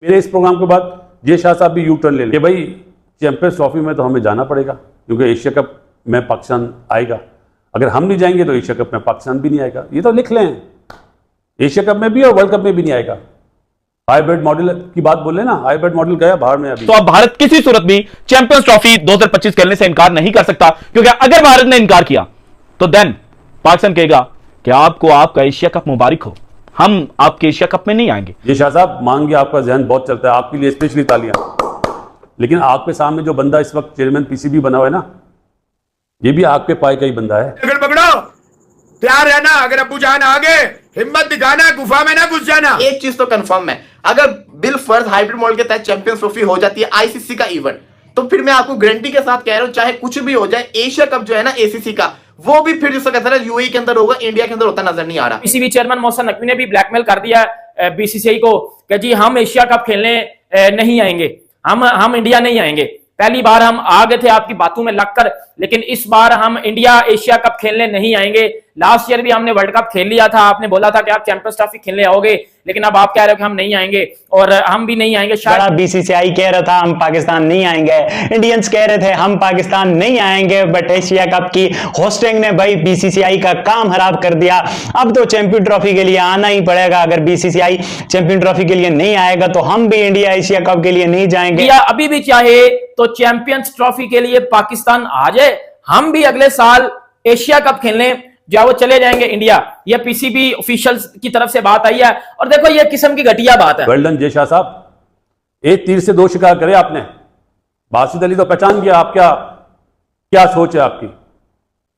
मेरे इस प्रोग्राम के बाद जे शाह साहब भी यू टर्न ले लें कि भाई चैंपियंस ट्रॉफी में तो हमें जाना पड़ेगा क्योंकि एशिया कप में पाकिस्तान आएगा। अगर हम नहीं जाएंगे तो एशिया कप में पाकिस्तान भी नहीं आएगा। ये तो लिख लें, एशिया कप में भी और वर्ल्ड कप में भी नहीं आएगा। हाइब्रिड मॉडल की बात बोले ना, हाइब्रिड मॉडल गया बाहर में अभी। तो अब भारत किसी सूरत भी चैंपियंस ट्रॉफी 2025 खेलने से इनकार नहीं कर सकता, क्योंकि अगर भारत ने इनकार किया तो देन पाकिस्तान कहेगा कि आपको आपका एशिया कप मुबारक हो, हम आपके एशिया कप में नहीं आएंगे। ये शाह साहब मांगे, आपका जहन बहुत चलता है, आपके लिए स्पेशली तालियां। लेकिन आपके सामने जो बंदा इस वक्त चेयरमैन पीसीबी बना हुआ है ना, ये भी आपके पाए का ही बंदा है। अगर पकड़ो तैयार रहना, अगर अबू जान आगे हिम्मत दिखाना, गुफा में ना घुस जाना। एक चीज तो कंफर्म है, अगर बिल फर्ज हाइब्रिड मॉडल के तहत चैंपियंस ट्रॉफी हो जाती है आईसीसी का इवेंट, तो फिर मैं आपको गारंटी के साथ कह रहा हूं, चाहे कुछ भी हो जाए, एशिया कप जो है ना एसीसी का, वो भी फिर जिसका कहता है यूएई के अंदर होगा, इंडिया के अंदर होता नजर नहीं आ रहा। पीसीबी चेयरमैन मोहसिन नकवी ने भी ब्लैकमेल कर दिया बीसीसीआई को कि जी हम एशिया कप खेलने नहीं आएंगे, हम इंडिया नहीं आएंगे। पहली बार हम आ गए थे आपकी बातों में लगकर, लेकिन इस बार हम इंडिया एशिया कप खेलने नहीं आएंगे। लास्ट ईयर भी हमने वर्ल्ड कप खेल लिया था, आपने बोला था कि आप चैंपियंस ट्रॉफी खेलने आओगे, लेकिन अब आप कह रहे हो कि हम नहीं आएंगे, और हम भी नहीं आएंगे। शायद बीसीसीआई कह रहा था हम पाकिस्तान नहीं आएंगे, इंडियंस कह रहे थे हम पाकिस्तान नहीं आएंगे, बट एशिया कप की होस्टिंग ने भाई बीसीसीआई का काम खराब कर दिया। अब तो चैंपियन ट्रॉफी के लिए आना ही पड़ेगा। अगर बीसीसीआई चैंपियन ट्रॉफी के लिए नहीं आएगा तो हम भी इंडिया एशिया कप के लिए नहीं जाएंगे। अभी भी चाहे तो चैंपियंस ट्रॉफी के लिए पाकिस्तान आ जाए, हम भी अगले साल एशिया कप खेलने जो वो चले जाएंगे इंडिया। ये पीसीबी ऑफिशियल्स की तरफ से बात आई है, और देखो ये किस्म की घटिया बात है। वेल डन जे शाह साहब, एक तीर से दो शिकार करे आपने। बासित अली तो पहचान गया आप क्या सोच है आपकी,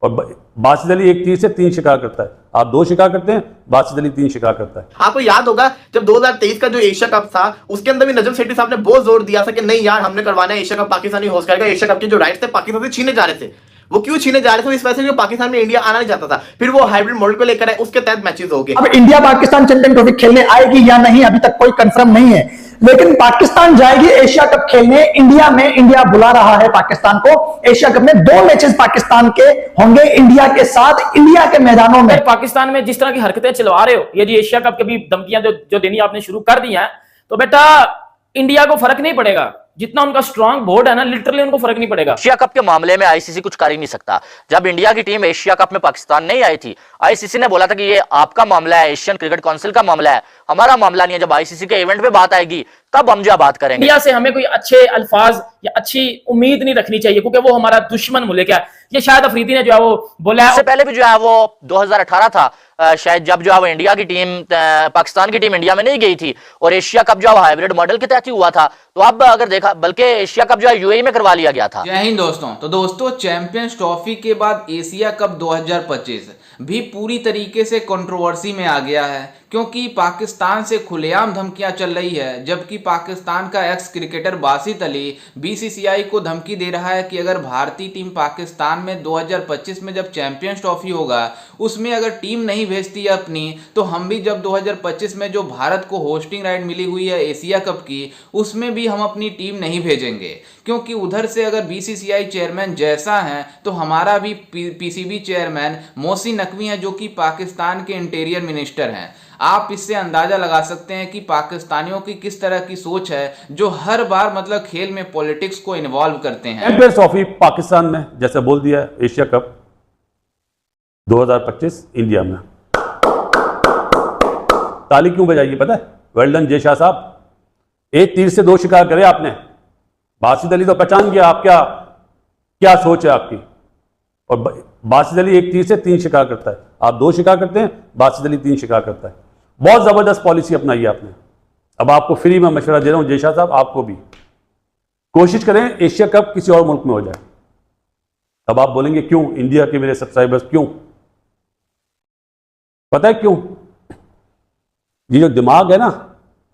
और बासित अली एक तीर से 3 शिकार करता है, आप 2 शिकार करते हैं, बासित अली 3 शिकार करता है। आपको याद होगा जब 2023 का जो एशिया कप था, उसके अंदर भी नजम सेठी साहब ने बहुत जोर दिया था कि नहीं यार हमने करवाना है एशिया कप, पाकिस्तान ही होस्ट करेगा। एशिया कप के जो राइट्स थे पाकिस्तान से छीने जा रहे थे, वो क्यों छीने जा रहे थे? इस वजह से जो पाकिस्तान में इंडिया आना नहीं चाहता था। फिर वो हाइब्रिड मॉडल को लेकर आए, उसके तहत मैचेस हो गए। अब इंडिया पाकिस्तान चैंपियन ट्रॉफी खेलने आएगी या नहीं अभी तक कोई कंफर्म नहीं है, लेकिन पाकिस्तान जाएगी एशिया कप खेलने इंडिया में। इंडिया बुला रहा है पाकिस्तान को एशिया कप में। 2 मैचेस पाकिस्तान के होंगे इंडिया के साथ, इंडिया के मैदानों में। पाकिस्तान में जिस तरह की हरकतें चलवा रहे हो, ये जी एशिया कप के भी धमकियां जो देनी आपने शुरू कर दी हैं, तो बेटा इंडिया को फर्क नहीं पड़ेगा। जितना उनका स्ट्रांग बोर्ड है ना, लिटरली उनको फर्क नहीं पड़ेगा। एशिया कप के मामले में आईसीसी कुछ कर ही नहीं सकता। जब इंडिया की टीम एशिया कप में पाकिस्तान नहीं आई थी, आईसीसी ने बोला था कि ये आपका मामला है, एशियन क्रिकेट काउंसिल का मामला है, हमारा मामला नहीं है। जब आईसीसी के इवेंट पे बात आएगी तब हम जो बात करेंगे। इंडिया से हमें कोई अच्छे अल्फाज या अच्छी उम्मीद नहीं रखनी चाहिए, क्योंकि वो हमारा दुश्मन मुल्क है। ये शायद अफरीदी ने जो है वो बोला है। इससे पहले भी जो है वो 2018 था शायद, जब जो है वो इंडिया की टीम, पाकिस्तान की टीम इंडिया में नहीं गई थी, और एशिया कप जो है हाइब्रिड मॉडल के तहत ही हुआ था। तो अब अगर देखा, बल्कि एशिया कप जो है यूएई में करवा लिया गया था। जय हिंद दोस्तों। तो दोस्तों चैंपियंस ट्रॉफी के बाद एशिया कप 2025 भी पूरी तरीके से कंट्रोवर्सी में आ गया है, क्योंकि पाकिस्तान से खुलेआम धमकियां चल रही है। जबकि पाकिस्तान का x cricketer Basit Ali BCCI को धमकी दे रहा है कि अगर भारतीय टीम पाकिस्तान में 2025 में जब चैंपियंस ट्रॉफी होगा उसमें अगर टीम नहीं भेजती है अपनी, तो हम भी जब 2025 में जो भारत को होस्टिंग राइट मिली हुई है एशिया कप की, उसमें भी हम अपनी टीम नहीं भेजेंगे। क्योंकि उधर से अगर बीसीसीआई चेयरमैन जैसा है तो हमारा भी पीसीबी चेयरमैन मोहसिन नकवी है, जो कि पाकिस्तान के इंटीरियर मिनिस्टर हैं। आप इससे अंदाजा लगा सकते हैं कि पाकिस्तानियों की किस तरह की सोच है, जो हर बार मतलब खेल में पॉलिटिक्स को इन्वॉल्व करते हैं। चैंपियंस ट्रॉफी पाकिस्तान में, जैसे बोल दिया, एशिया कप 2025 इंडिया में। ताली क्यों बजाइए पता है? वेल डन जे शाह साहब, एक तीर से 2 शिकार करे आपने। बासित अली तो पहचान गया आप क्या सोच है आपकी, और बासित अली एक तीर से 3 शिकार करता है, आप 2 शिकार करते हैं, बासित अली 3 शिकार करता है। बहुत जबरदस्त पॉलिसी अपनाई है आपने। अब आपको फ्री में मशवरा दे रहा हूं जे शाह साहब, आपको भी कोशिश करें एशिया कप किसी और मुल्क में हो जाए। अब आप बोलेंगे क्यों? इंडिया के मेरे सब्सक्राइबर्स क्यों? पता है क्यों? ये जो दिमाग है ना,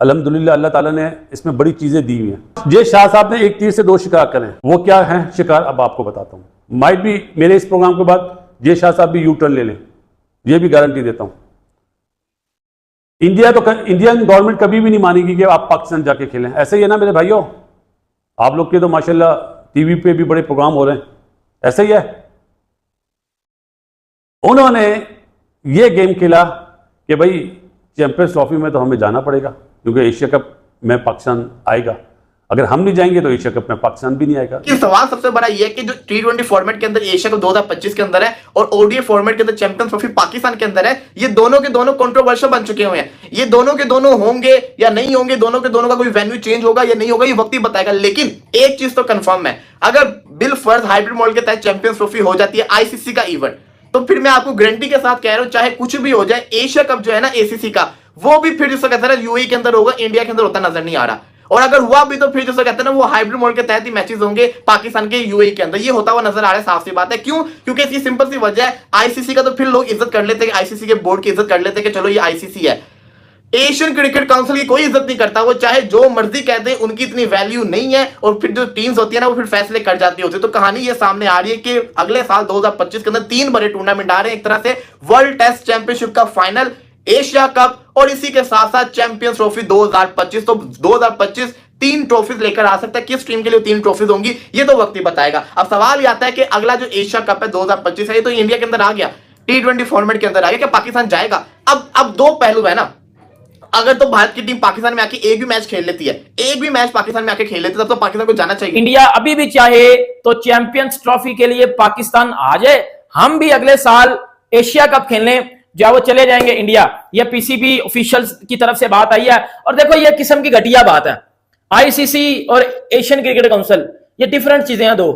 अल्हम्दुलिल्लाह अल्लाह ताला ने इसमें बड़ी चीजें दी हुई हैं। जे शाह साहब ने एक तीर से 2 शिकार करें, वो क्या है शिकार, अब आपको बताता हूं। माइट भी मेरे इस प्रोग्राम के बाद जे शाह साहब भी यू टर्न ले लें, ये भी गारंटी देता हूं। इंडियन गवर्नमेंट कभी भी नहीं मानेगी कि आप पाकिस्तान जाके खेलें। ऐसे ही है ना मेरे भाइयों, आप लोग के तो माशाल्लाह टीवी पे भी बड़े प्रोग्राम हो रहे हैं, ऐसे ही है। उन्होंने ये गेम खेला कि भाई चैंपियंस ट्रॉफी में तो हमें जाना पड़ेगा क्योंकि एशिया कप में पाकिस्तान आएगा। अगर हम नहीं जाएंगे तो एशिया कप में पाकिस्तान भी नहीं आएगा। कि सवाल सबसे बड़ा ये है कि जो T20 फॉर्मेट के अंदर एशिया कप 2025 के अंदर है और ओडीआई फॉर्मेट के अंदर चैंपियंस ट्रॉफी पाकिस्तान के अंदर है, ये दोनों के दोनों कंट्रोवर्शियल बन चुके हुए हैं। ये दोनों के दोनों होंगे या नहीं होंगे, दोनों के दोनों का कोई वेन्यू चेंज होगा या नहीं होगा, ये वक्त ही बताएगा। लेकिन एक चीज तो कंफर्म है, अगर बिल फर्ज हाइब्रिड मॉडल के तहत चैंपियंस ट्रॉफी हो जाती है आईसीसी का इवेंट, तो फिर मैं आपको गारंटी के साथ कह रहा हूं, चाहे कुछ भी हो जाए, एशिया कप जो है ना एसीसी का, वो भी फिर जिसको कहते हैं यूएई के अंदर होगा, इंडिया के अंदर होता नजर नहीं आ रहा। और अगर हुआ भी तो फिर जैसा कहते हैं ना वो हाइब्रिड मॉडल के तहत ही मैचेस होंगे पाकिस्तान के यूएई के अंदर। ये होता हुआ नजर आ रहा है, साफ सी बात है। क्यों? क्योंकि इसकी सिंपल सी वजह है, आईसीसी का तो फिर लोग इज्जत कर लेते हैं, आईसीसी के बोर्ड की इज्जत कर लेते हैं कि चलो ये आईसीसी है। एशियन क्रिकेट काउंसिल की कोई इज्जत नहीं करता, वो चाहे जो मर्जी कहते हैं, उनकी इतनी वैल्यू नहीं है। और फिर जो टीम्स होती है ना वो फिर फैसले कर जाती होती है। तो कहानी ये सामने आ रही है कि अगले साल 2025 के अंदर 3 बड़े टूर्नामेंट आ रहे हैं, एक तरह से वर्ल्ड टेस्ट चैंपियनशिप का फाइनल, एशिया कप और इसी के साथ साथ चैंपियंस ट्रॉफी 2025। तो 2025 3 ट्रॉफीज लेकर आ सकता है। किस टीम के लिए 3 ट्रॉफीज होंगी ये तो वक्त ही बताएगा। अब सवाल ये आता है कि अगला जो एशिया कप है 2025 है, ये तो इंडिया के अंदर आ गया, T20 फॉर्मेट के अंदर आ गया, क्या पाकिस्तान जाएगा? अब 2 पहलू है ना, अगर तो भारत की टीम पाकिस्तान में आके एक भी मैच खेल लेती है, एक भी मैच पाकिस्तान में आके खेल लेती है, तब तो पाकिस्तान को जाना चाहिए। इंडिया अभी भी चाहे तो चैंपियंस ट्रॉफी के लिए पाकिस्तान आ जाए, हम भी अगले साल एशिया कप खेलने जब वो चले जाएंगे इंडिया। ये पीसीबी ऑफिशियल्स की तरफ से बात आई है। और देखो ये किस्म की घटिया बात है, आईसीसी और एशियन क्रिकेट काउंसिल ये डिफरेंट चीजें हैं। 2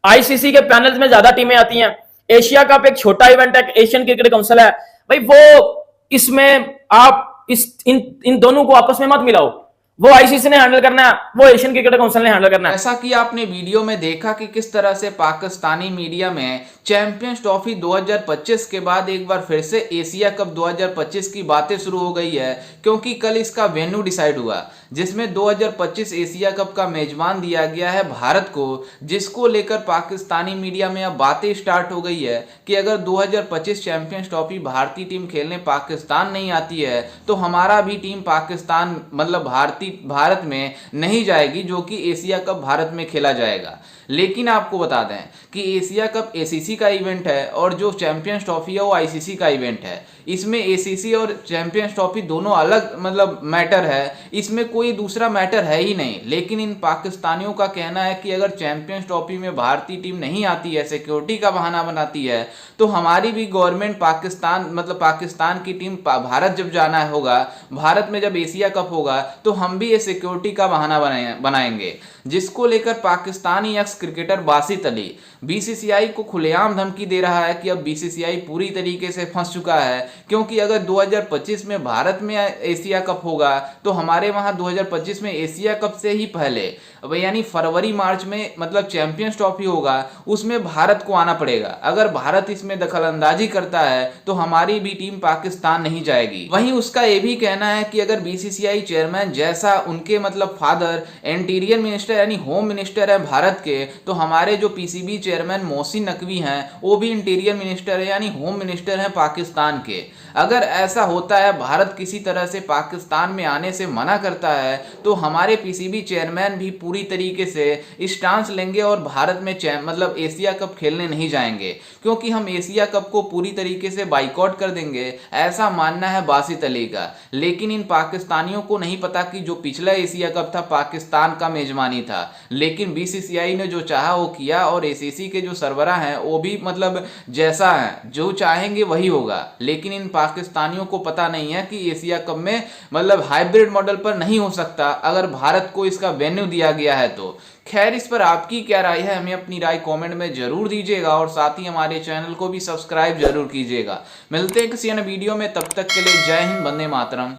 आईसीसी के पैनल्स में ज्यादा टीमें आती हैं, एशिया कप एक छोटा इवेंट है, एशियन क्रिकेट काउंसिल है भाई, वो इसमें आप इन दोनों को आपस में मत मिलाओ। वो आईसीसी ने हैंडल करना है, वो एशियन क्रिकेट काउंसिल ने हैंडल करना है। ऐसा कि आपने वीडियो में देखा कि किस तरह से पाकिस्तानी मीडिया में चैंपियंस ट्रॉफी 2025 के बाद एक बार फिर से एशिया कप 2025 की बातें शुरू हो गई है, क्योंकि कल इसका वेन्यू डिसाइड हुआ, जिसमें 2025 एशिया कप का मेजबान दिया गया है भारत को, जिसको लेकर पाकिस्तानी मीडिया में अब बातें स्टार्ट हो गई है कि अगर 2025 चैंपियंस ट्रॉफी भारतीय टीम खेलने पाकिस्तान नहीं आती है तो हमारा भी टीम पाकिस्तान मतलब भारत में नहीं जाएगी, जो कि एशिया कप भारत में खेला जाएगा। लेकिन आपको बता दें कि एशिया कप एसीसी का इवेंट है और जो चैंपियंस ट्रॉफी है वो आईसीसी का इवेंट है। इसमें एसीसी और चैंपियंस ट्रॉफी दोनों अलग मतलब मैटर है, इसमें कोई दूसरा मैटर है ही नहीं। लेकिन इन पाकिस्तानियों का कहना है कि अगर चैंपियंस ट्रॉफी में भारतीय टीम नहीं आती है, सिक्योरिटी का बहाना बनाती है, तो हमारी भी गवर्नमेंट पाकिस्तान मतलब पाकिस्तान की टीम भारत जब जाना होगा, भारत में जब एशिया कप होगा, तो हम भी ये सिक्योरिटी का बहाना बनाएंगे। जिसको लेकर Pakistani x cricketer Basit Ali BCCI को खुलेआम धमकी दे रहा है कि अब बीसीसीआई पूरी तरीके से फंस चुका है, क्योंकि अगर 2025 में भारत में एशिया कप होगा तो हमारे वहां 2025 में एशिया कप से ही पहले यानी फरवरी मार्च में मतलब चैंपियंस ट्रॉफी होगा, उसमें भारत को आना पड़ेगा। अगर भारत इसमें दखलंदाजी करता है तो हमारी भी टीम पाकिस्तान नहीं जाएगी। वहीं उसका यह भी कहना है कि अगर बीसीसीआई चेयरमैन जैसा उनके मतलब फादर इंटीरियर मिनिस्टर यानी होम मिनिस्टर है भारत के, तो हमारे जो पीसीबी चेयरमैन मोहसिन नकवी हैं वो भी इंटीरियर मिनिस्टर है यानी होम मिनिस्टर हैं पाकिस्तान के। अगर ऐसा होता है, भारत किसी तरह से पाकिस्तान में आने से मना करता है, तो हमारे पीसीबी चेयरमैन भी पूरी तरीके से स्टांस लेंगे और भारत में मतलब एशिया कप खेलने नहीं जाएंगे, क्योंकि हम एशिया कप को पूरी तरीके से बाइकआउट कर देंगे, ऐसा मानना है बासित अली का। लेकिन इन पाकिस्तानियों को नहीं पता कि जो पिछला एशिया कप था पाकिस्तान का मेजबानी था, लेकिन बीसीसीआई ने जो चाहा वो किया और एसीसी के जो सरबराह हैं वो भी मतलब जैसा है जो चाहेंगे वही होगा। लेकिन इन पाकिस्तानियों को पता नहीं है कि एशिया कप में मतलब हाइब्रिड मॉडल पर नहीं हो सकता अगर भारत को इसका वेन्यू दिया गया है तो। खैर, इस पर आपकी क्या राय है, हमें अपनी राय कमेंट में जरूर दीजिएगा और साथ ही हमारे चैनल को भी सब्सक्राइब जरूर कीजिएगा। मिलते हैं किसी अन्य वीडियो में, तब तक के लिए जय हिंद, वंदे मातरम।